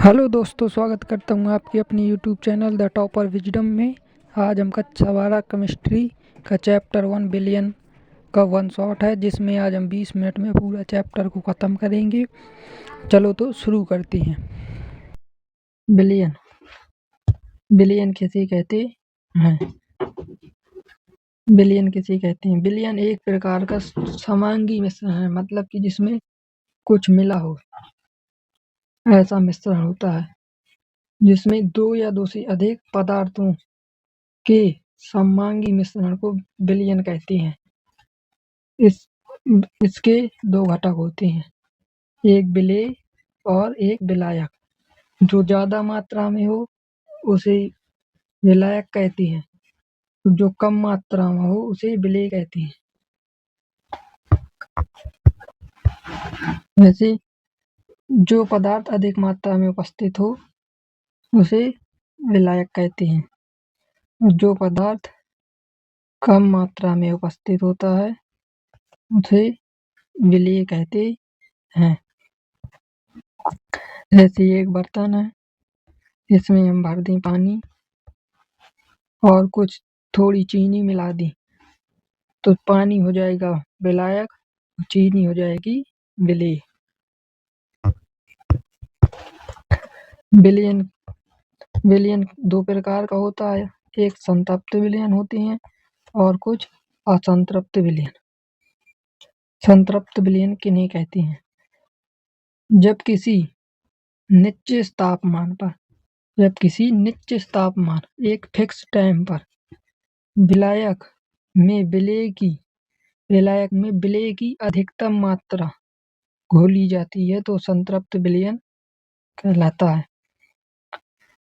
Hello दोस्तों, स्वागत करता हूँ आपके अपने YouTube channel the topper wisdom में। आज हम कक्षा 12 केमिस्ट्री का चैप्टर 1 बिलियन का वन शॉट है, जिसमें आज हम 20 मिनट में पूरा चैप्टर को ख़त्म करेंगे। चलो तो शुरू करते हैं। बिलियन बिलियन किसे कहते हैं? बिलियन किसे कहते हैं? बिलियन एक प्रकार का समांगी मिश्रण है, मतलब कि जिसमें कुछ मिला हो ऐसा मिश्रण होता है, जिसमें दो या दो से अधिक पदार्थों के समांगी मिश्रण को बिलियन कहते हैं। इसके दो घटक होते हैं, एक विलेय और एक विलायक। जो ज्यादा मात्रा में हो उसे विलायक कहते हैं, जो कम मात्रा में हो उसे विलेय कहते हैं। वैसे जो पदार्थ अधिक मात्रा में उपस्थित हो उसे विलायक कहते हैं, और जो पदार्थ कम मात्रा में उपस्थित होता है उसे विलेय कहते हैं। जैसे एक बर्तन है, इसमें हम भर दें पानी और कुछ थोड़ी चीनी मिला दी तो पानी हो जाएगा विलायक, चीनी हो जाएगी विलेय। विलयन दो प्रकार का होता है, एक संतृप्त विलयन होते हैं और कुछ असंतृप्त विलयन। संतृप्त विलयन किन्हें कहते हैं? जब किसी निश्चित तापमान एक फिक्स टाइम पर विलायक में विलेय की अधिकतम मात्रा घोली जाती है तो संतृप्त विलयन कहलाता है।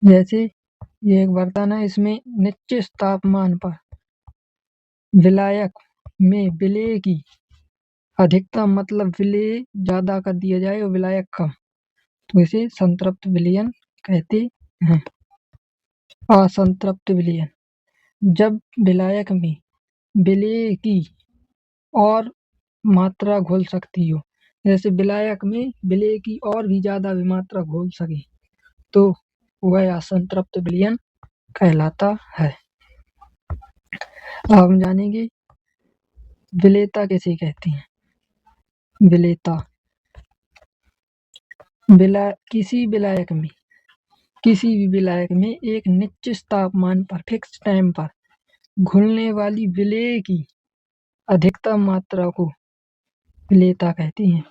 जैसे ये एक बर्तन है, इसमें निश्चित तापमान पर विलायक में विलेय की अधिकतम, मतलब विलेय ज्यादा कर दिया जाए और विलायक कम, तो इसे संतृप्त विलयन कहते हैं। असंतृप्त विलयन, जब विलायक में विलेय की और मात्रा घुल सकती हो, जैसे विलायक में विलेय की और भी ज्यादा मात्रा घुल सके, तो वह असंतृप्त विलयन कहलाता है। अब हम जानेंगे विलेयता किसे कहते हैं। विलेयता किसी भी विलायक में एक निश्चित तापमान पर फिक्स टाइम पर घुलने वाली विलेय की अधिकतम मात्रा को विलेयता कहते हैं।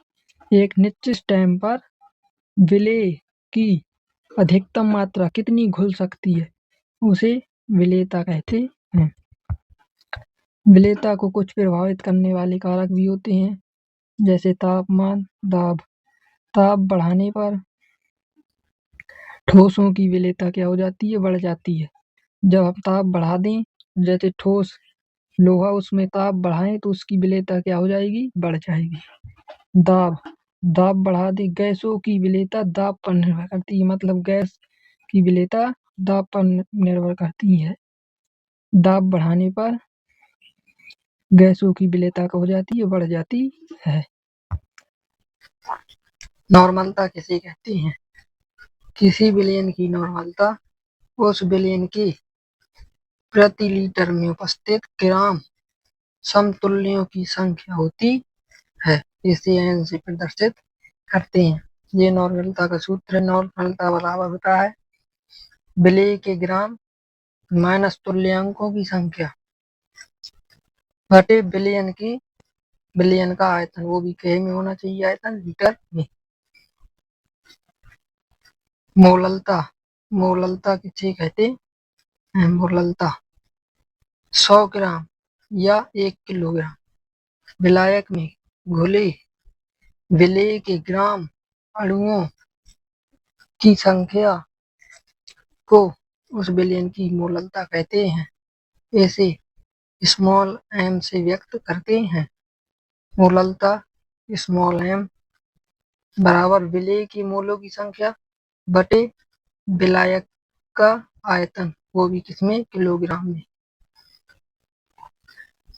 एक निश्चित टाइम पर विलेय की अधिकतम मात्रा कितनी घुल सकती है उसे विलेयता कहते हैं। विलेयता को कुछ प्रभावित करने वाले कारक भी होते हैं, जैसे तापमान, दाब। ताप बढ़ाने पर ठोसों की विलेयता क्या हो जाती है? बढ़ जाती है। जब हम ताप बढ़ा दें, जैसे ठोस लोहा, उसमें ताप बढ़ाएं तो उसकी विलेयता क्या हो जाएगी? बढ़ जाएगी। दाब बढ़ा दे, गैसों की विलेयता दाब पर निर्भर करती है, मतलब गैस की विलेयता दाब पर निर्भर करती है। दाब बढ़ाने पर गैसों की विलेयता हो जाती है? बढ़ जाती है। नॉर्मलता किसे कहते हैं? किसी विलयन की नॉर्मलता उस विलयन के प्रति लीटर में उपस्थित ग्राम समतुल्यों की संख्या होती है। इसे n से प्रदर्शित करते हैं। ये नॉर्मलता का सूत्र है। नॉर्मलता बराबर होता है विलेय के ग्राम माइनस तुल्यांकों की संख्या बटे विलयन का आयतन, वो भी के में होना चाहिए, आयतन लीटर में। मोललता किसे कहते हैं? मोललता 100 ग्राम या 1 किलोग्राम विलायक में घुले विलेय के ग्राम अणुओं की संख्या को उस विलयन की मोललता कहते हैं। इसे स्मॉल m से व्यक्त करते हैं। मोललता स्मॉल m बराबर विलेय की मोलों की संख्या बटे विलायक का आयतन, वो भी किसमें? किलोग्राम में।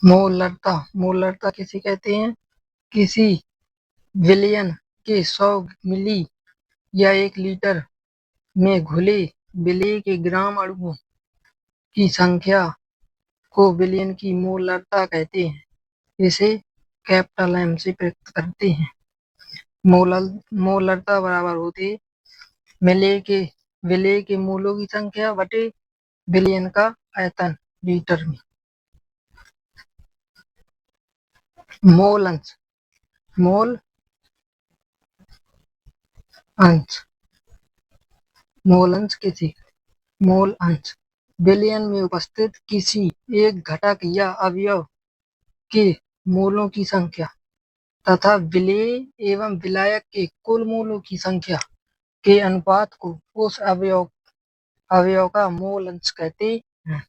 मोलरता किसे कहते हैं? किसी विलयन के 100 मिली या 1 लीटर में घुले विलेय के ग्राम अणुओं की संख्या को बिलियन की मोलरता कहते हैं। इसे कैपिटल M से व्यक्त करते हैं। मोलरता बराबर होती है विलेय के मोलों की संख्या बटे बिलियन का आयतन लीटर में। मोल अंश मोल अंश बिलियन में उपस्थित किसी एक घटक या अवयव के मोलों की संख्या तथा विलेय एवं विलायक के कुल मोलों की संख्या के अनुपात को उस अवयव का मोल अंश कहते हैं।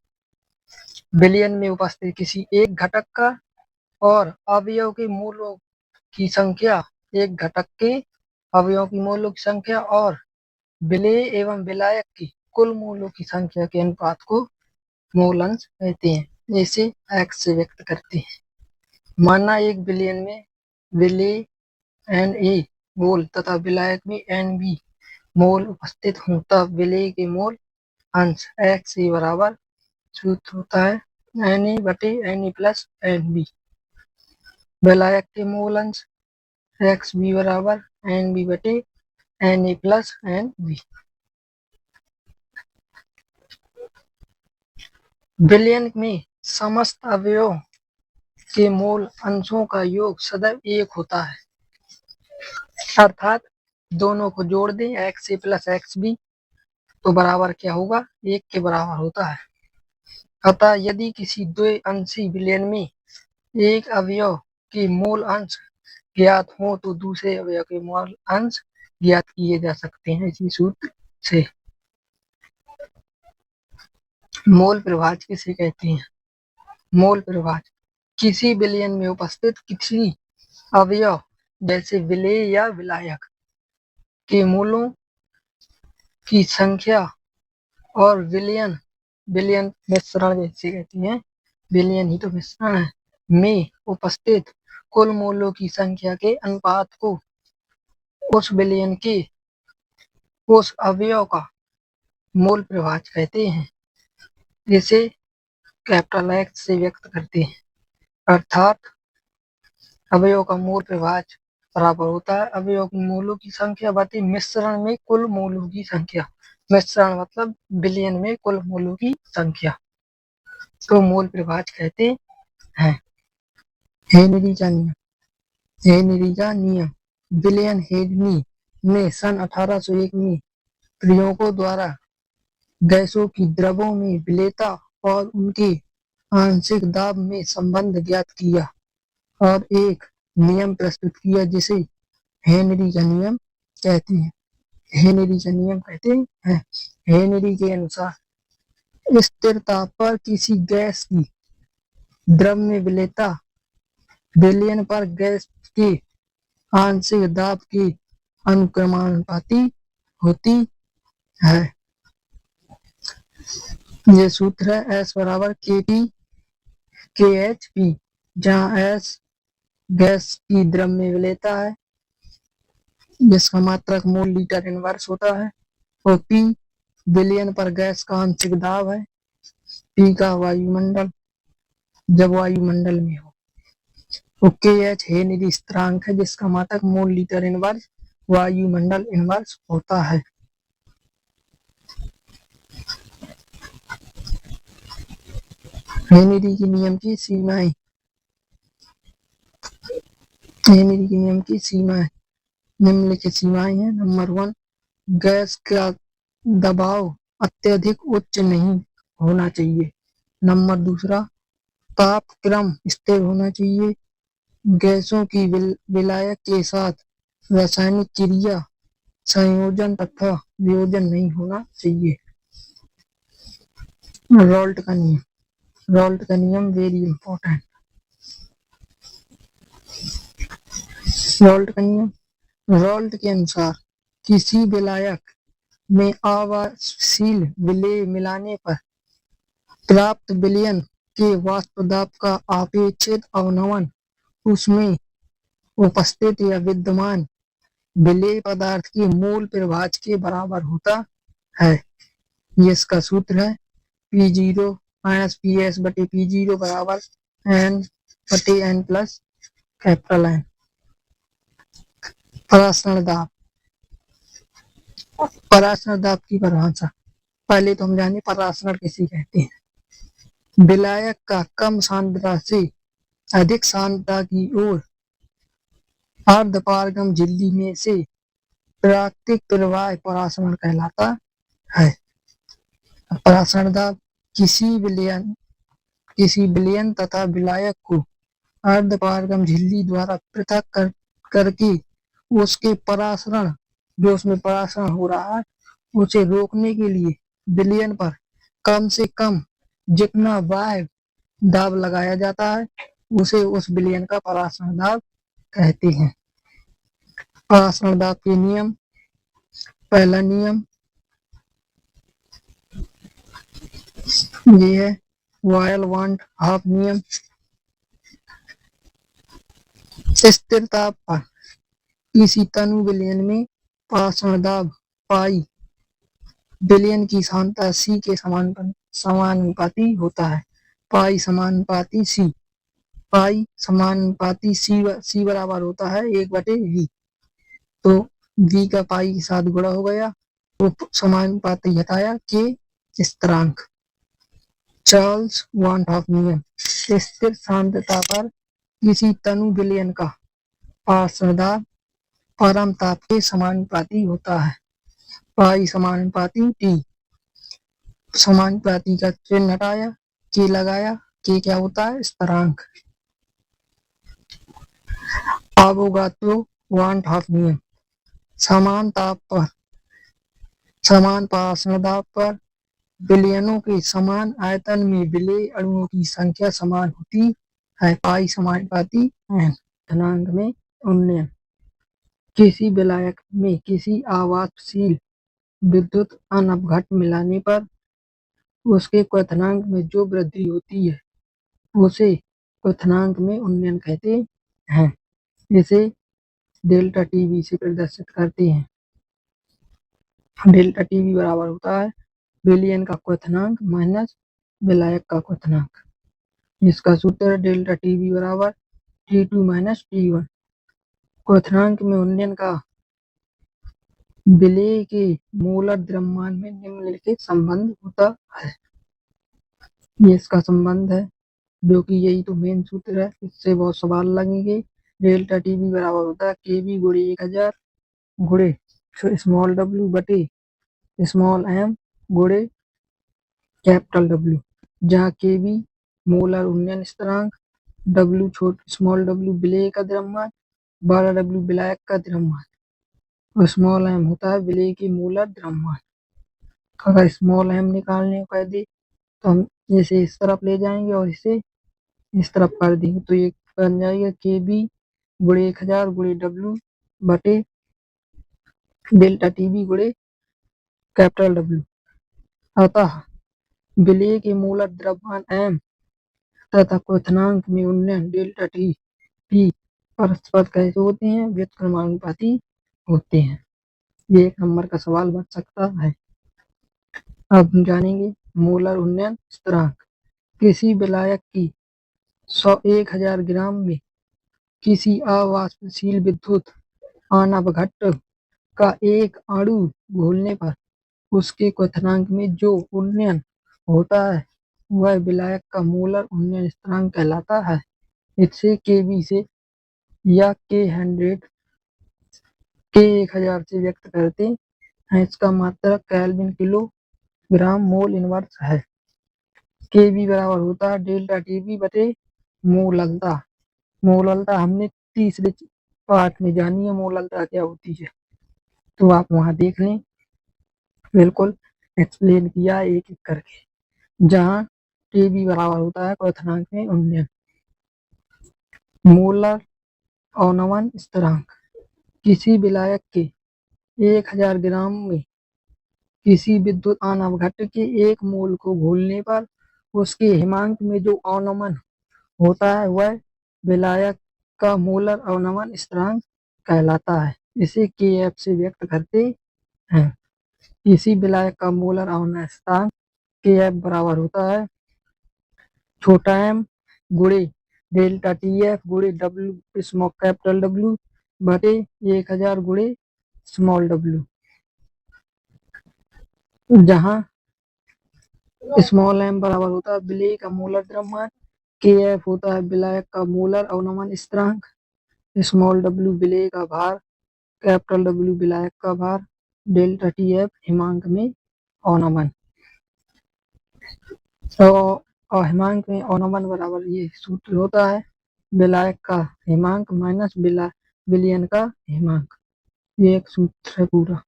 बिलियन में उपस्थित किसी एक घटक का और अवयव के मोलों की संख्या, एक घटक के अवयवों की मोलों की संख्या और विलेय एवं विलायक की कुल मोलों की संख्या के अनुपात को मोल अंश कहते हैं। इसे x से व्यक्त करते हैं। माना एक बिलियन में विलेय Na मोल तथा विलायक में Nb मोल उपस्थित हों, तब विलेय के मोल अंश x बराबर सूत्र होता है Na बटे Na प्लस Nb। विलायक के मोल अंश Xb बराबर Nb बटे Na प्लस Nb। बिलियन में समस्त अवयवों के मोल अंशों का योग सदैव 1 होता है, अर्थात दोनों को जोड़ दें Xa प्लस Xb तो बराबर क्या होगा, 1 के बराबर होता है। अतः यदि किसी द्विअंशी बिलियन में एक अवयव के मोल अंश ज्ञात हो तो दूसरे अवयव के मोल अंश ज्ञात किए जा सकते हैं इसी सूत्र से। मोल प्रभाज किसे कहते हैं? मोल प्रभाज किसी बिलियन में उपस्थित किसी अवयव जैसे विलेय या विलायक के मोलों की संख्या और विलियन मिश्रण जैसे कहते हैं, विलियन ही तो मिश्रण है, में उपस्थित कुल मोलों की संख्या के अनुपात को उस बिलियन के उस अवयव का मोल प्रभाज कहते हैं। इसे कैपिटल X से व्यक्त करते हैं, अर्थात अवयव का मोल प्रभाज बराबर होता है अवयव की मोलों की संख्या बटे मिश्रण में कुल मोलों की संख्या। मिश्रण मतलब बिलियन में कुल मोलों की संख्या, तो मोल प्रभाज कहते हैं। हेनरी का नियम विलियम हेनरी ने सन 1801 में प्रयोगों द्वारा गैसों की द्रवों में विलेयता और उनके आंशिक दाब में संबंध ज्ञात किया और एक नियम प्रस्तुत किया जिसे हेनरी का नियम कहते हैं। हेनरी के अनुसार स्थिर ताप पर किसी गैस की द्रव में विलेयता बिलियन पर गैस के आंशिक दाब के अनुक्रमानुपाती होती है। ये सूत्र है S बराबर KT KHP, जहाँ S गैस की द्रव में विलेयता है जिसका मात्रक मोल लीटर इनवर्स होता है, और P बिलियन पर गैस का आंशिक दाब है, P का वायुमंडल जब वायुमंडल में हो, तो KH हेनरी स्थिरांक है जिसका मात्रक मोल लीटर इनवर्स वायुमंडल इनवर्स होता है। हेनरी के नियम की सीमाएं निम्नलिखित सीमाएं हैं। नंबर 1, गैस का दबाव अत्यधिक उच्च नहीं होना चाहिए। नंबर 2, तापक्रम स्थिर होना चाहिए। गैसों की विलायक के साथ रासायनिक क्रिया, संयोजन तथा वियोजन नहीं होना चाहिए। रॉल्ट का नियम वेरी इंपॉर्टेंट। रॉल्ट के अनुसार किसी विलायक में आवासीय विलेय मिलाने पर प्राप्त बिलियन के वाष्प दाब का अपेक्षित अवनमन उसमें उपस्थित या विद्यमान विलेय पदार्थ के मोल प्रभाज के बराबर होता है। ये इसका सूत्र है P0 माइनस PS बटे P0 बराबर N बटे N प्लस कैपिटल N। परासरण दाब। परासरण दाब की परिभाषा पहले तो हम जाने परासरण किसे कहते हैं। विलायक का कम सांद्रता से अधिक सांद्रता की ओर अर्धपारगम झिल्ली में से प्राकृतिक प्रवाह परासरण कहलाता है। परासरण दाब किसी विलयन तथा विलायक को अर्धपारगम झिल्ली द्वारा पृथक करके उसके परासरण जो उसमें परासरण हो रहा है उसे रोकने के लिए विलयन पर कम से कम जितना बाह्य दाब लगाया जाता है उसे उस विलयन का परासरण दाब कहते हैं। परासरण दाब के नियम। पहला नियम ये है वॉयल वांट हाफ नियम। स्थिर ताप पर किसी तनु विलयन में परासरण दाब पाई विलयन की सांद्रता C के समानुपाती होता है। पाई समानुपाती C। पाई समानुपाती C बराबर होता है 1/V। तो V का पाई के साथ गुणा हो गया तो समानुपाती हटाया K स्थिरांक। चार्ल्स वांट हाफ नियम। स्थिर सांद्रता पर किसी तनु विलयन का परासरण दाब परम ताप के समानुपाती होता है। पाई समानुपाती T। समानुपाती का चिन्ह हटाया K लगाया। K क्या होता है स्थिरांक। अवोगाद्रो वांट हाफ नियम। समान ताप पर समान परासरण दाब पर विलयनों के समान आयतन में विलेय अणुओं की संख्या समान होती है। पाई समानुपाती N। क्वथनांक में उन्नयन। किसी विलायक में किसी आवातशील विद्युत अनवघट मिलाने पर उसके क्वथनांक में जो वृद्धि होती है उसे क्वथनांक में उन्नयन कहते हैं। इसे डेल्टा टीवी से प्रदर्शित करते हैं। डेल्टा टीवी बराबर होता है विलयन का क्वथनांक माइनस विलायक का क्वथनांक। इसका सूत्र है डेल्टा टीवी बराबर T2 माइनस T1। क्वथनांक में उन्नयन का विलेय के मोलर द्रव्यमान में निम्नलिखित संबंध होता है। ये इसका संबंध है जो कि यही तो मेन सूत्र है। इससे बहुत सवाल लगेंगे। डेल्टा टीवी बराबर होता है केबी गुणे 1000 गुणे स्मॉल w बटे स्मॉल m गुणे कैपिटल W। जहाँ केबी मोलर उन्नयन स्थिरांक, W स्मॉल w विलेय का द्रव्यमान, बड़ा W विलायक का द्रव्यमान और स्मॉल m होता है विलेय की मोलर द्रव्यमान। अगर स्मॉल m निकालने को कह दे तो हम इसे इस तरफ ले जाएंगे और इसे इस तरफ कर देंगे तो ये बन जाएगा केबी गुणे 1000 गुणे W बटे डेल्टा टीवी गुणे कैपिटल W। अतः विलेय के मोलर द्रव्यमान m तथा क्वथनांक में उन्नयन डेल्टा T परस्पर कैसे होते हैं व्युत्क्रमानुपाती होते हैं। ये 1 नंबर का सवाल बन सकता है। अब हम जानेंगे मोलर उन्नयन स्थिरांक। किसी विलायक की 1000 ग्राम में किसी अवाष्पशील विद्युत अनवघट का एक अणु घोलने पर उसके क्वथनांक में जो उन्नयन होता है वह विलायक का मोलर उन्नयन स्थिरांक कहलाता है। इसे केबी से या K1000 से व्यक्त करते हैं। इसका मात्रक केल्विन किलोग्राम मोल इनवर्स है। केबी बराबर होता है डेल्टा टीवी बटे मोललता। मोललता हमने तीसरे पार्ट में जानी है मोललता क्या होती है तो आप वहां देख लें। बिल्कुल एक्सप्लेन किया एक एक करके। जहां टीबी बराबर होता है क्वथनांक में उन्नयन। मोलर अवनमन स्थिरांक। किसी विलायक के 1000 ग्राम में किसी विद्युत अनवघट के 1 मोल को घोलने पर उसके हिमांक में जो अवनमन होता है वह विलायक का मोलर अवनमन स्थिरांक कहलाता है। इसे Kf से व्यक्त करते हैं। किसी विलायक का मोलर आवर्धन स्थिरांक Kf बराबर होता है छोटा m गुणे डेल्टा TF गुणे W स्मॉल कैपिटल W बटे 1000 गुणे स्मॉल w, जहाँ स्मॉल m बराबर होता है विलेय का मोलर द्रव्यमान, Kf होता है विलायक का मोलर अवनमन स्थिरांक, स्मॉल w विलेय का भार, कैपिटल W विलायक का भार, डेल्टा TF हिमांक में अवनमन। तो हिमांक में अवनमन बराबर ये सूत्र होता है विलायक का हिमांक माइनस विलयन का हिमांक, ये एक सूत्र है पूरा।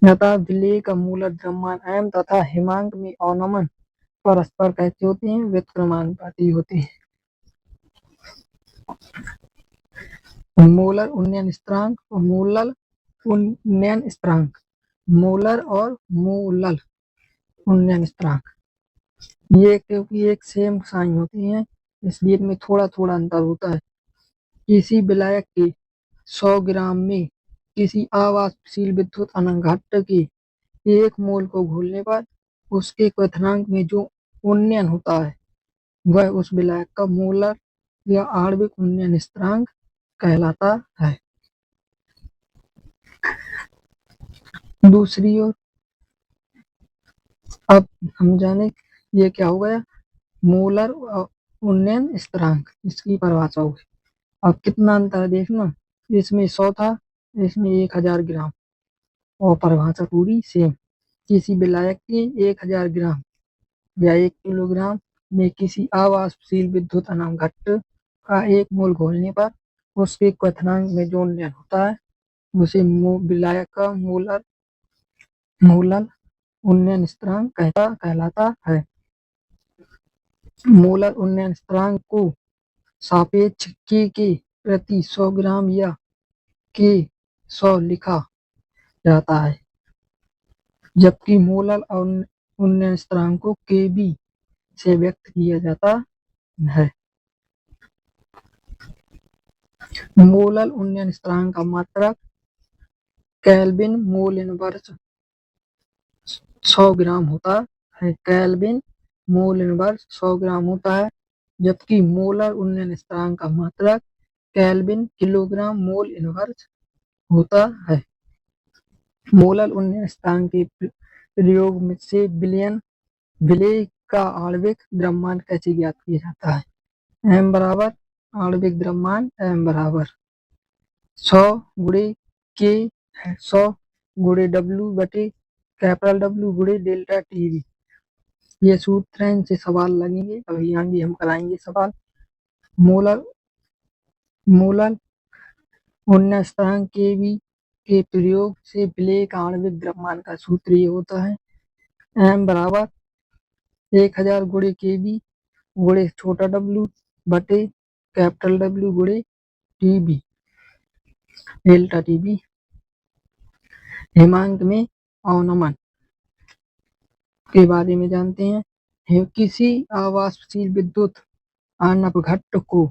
अतः विलेय का मूलर द्रव्यमान m तथा हिमांक में अवनमन परस्पर कैसे होते हैं, व्युत्क्रमानुपाती होते हैं। मोलर उन्नयन स्थिरांक और मोलर उन्नयन स्थिरांक, मोलर और मोलल उन्नयन स्थिरांक, ये क्योंकि एक सेम साइन होती हैं इसलिए इनमें थोड़ा थोड़ा अंतर होता है। किसी विलायक के 100 ग्राम में किसी आवासशील विद्युत अनघट्ट के 1 मोल को घोलने पर उसके क्वथनांक में जो उन्नयन होता है वह उस विलायक का मोलर या आणविक उन्नयन स्थिरांक कहलाता है। दूसरी ओर अब हम जाने ये क्या हो गया, मोलर उन्नयन स्थिरांक, इसकी परिभाषा होगी। अब कितना अंतर है देखना, इसमें 100 था, इसमें 1000 ग्राम और परिभाषा पूरी सेम। किसी विलायक के 1000 ग्राम या 1 किलोग्राम में किसी आवासशील विद्युत अनघट्ट का 1 मोल घोलने पर उसके क्वथनांक में जो उन्नयन होता है उसे विलायक का मोलर उन्नयन स्थिरांक कहलाता है। मोलर उन्नयन स्थिरांक को सापेक्ष K के प्रति 100 ग्राम या K100 लिखा जाता है, जबकि मोलर उन्नयन स्थिरांक को Kb से व्यक्त किया जाता है। मोलर उन्नयन स्थिरांक का मात्रक केल्विन मोल इनवर्स 100 ग्राम होता है, केल्विन मोल इनवर्स 100 ग्राम होता है, जबकि मोलर उन्नयन स्थिरांक का मात्रक केल्विन किलोग्राम मोल इनवर्स होता है। मोलर उन्नयन स्थिरांक के प्रयोग से विलेय का आणविक द्रव्यमान कैसे ज्ञात किया जाता है। m बराबर आणविक द्रव्यमान m बराबर 100 गुणे K 100 गुणे W बटे कैपिटल W गुणे डेल्टा TB, ये सूत्र हैं, इनसे सवाल लगेंगे, अभी आगे हम कराएंगे सवाल। मोलर उन्नयन स्थिरांक Kb के प्रयोग से विलेय का आणविक द्रव्यमान का सूत्र ये होता है m बराबर 1000 गुणे Kb गुणे छोटा w बटे कैपिटल W गुणे TB, डेल्टा TB। हिमांक में अवनमन के बारे में जानते हैं। किसी आवासशील विद्युत अनघट्ट को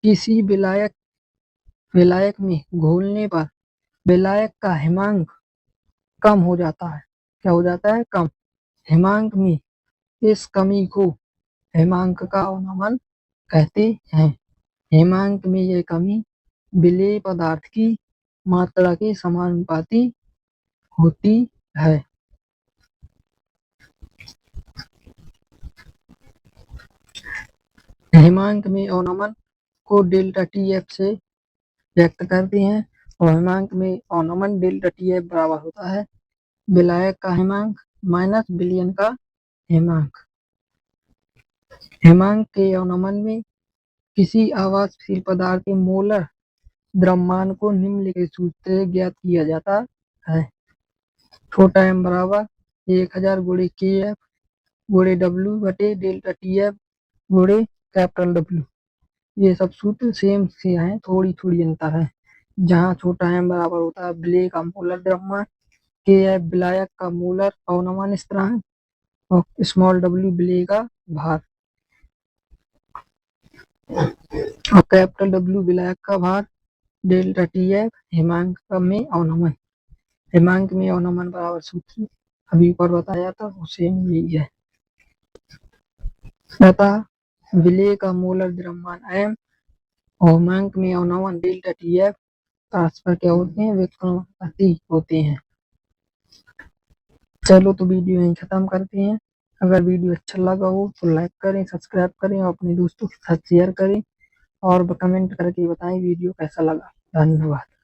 किसी विलायक में घोलने पर विलायक का हिमांक कम हो जाता है। क्या हो जाता है? कम। हिमांक में इस कमी को हिमांक का अवनमन कहते हैं। हिमांक में यह कमी विलेय पदार्थ की मात्रा के समानुपाती होती है। हिमांक में अवनमन को डेल्टा TF से व्यक्त करते हैं और हिमांक में अवनमन डेल्टा TF बराबर होता है विलायक का हिमांक माइनस विलयन का हिमांक। हिमांक के अवनमन में किसी आवासशील पदार्थ के मोलर द्रव्यमान को निम्नलिखित सूत्र से ज्ञात किया जाता है। छोटा m बराबर 1000 गुणे Kf गुणे W बटे डेल्टा TF गुणे कैपिटल W, ये सब सूत्र सेम से हैं, थोड़ी थोड़ी अंतर है। जहाँ छोटा m बराबर होता है विलेय का मोलर द्रव्यमान, Kf विलायक का मोलर अवनमन स्थिरांक और स्मॉल w विलेय का भार और कैपिटल W विलायक का भार, डेल्टा TF हिमांक में अवनमन। हिमांक में और नमन बराबर सूत्र अभी ऊपर बताया था, वो सेम यही है। अतः विलेय का मोलर द्रव्यमान m और हिमांक में और नमन डेल्टा TF परस्पर क्या होते हैं, व्युत्क्रमानुपाती होते हैं। चलो तो वीडियो यहीं खत्म करते हैं। अगर वीडियो अच्छा लगा हो तो लाइक करें, सब्सक्राइब करें और अपने दोस्तों के साथ शेयर करें और कमेंट करके बताएं वीडियो कैसा लगा। धन्यवाद।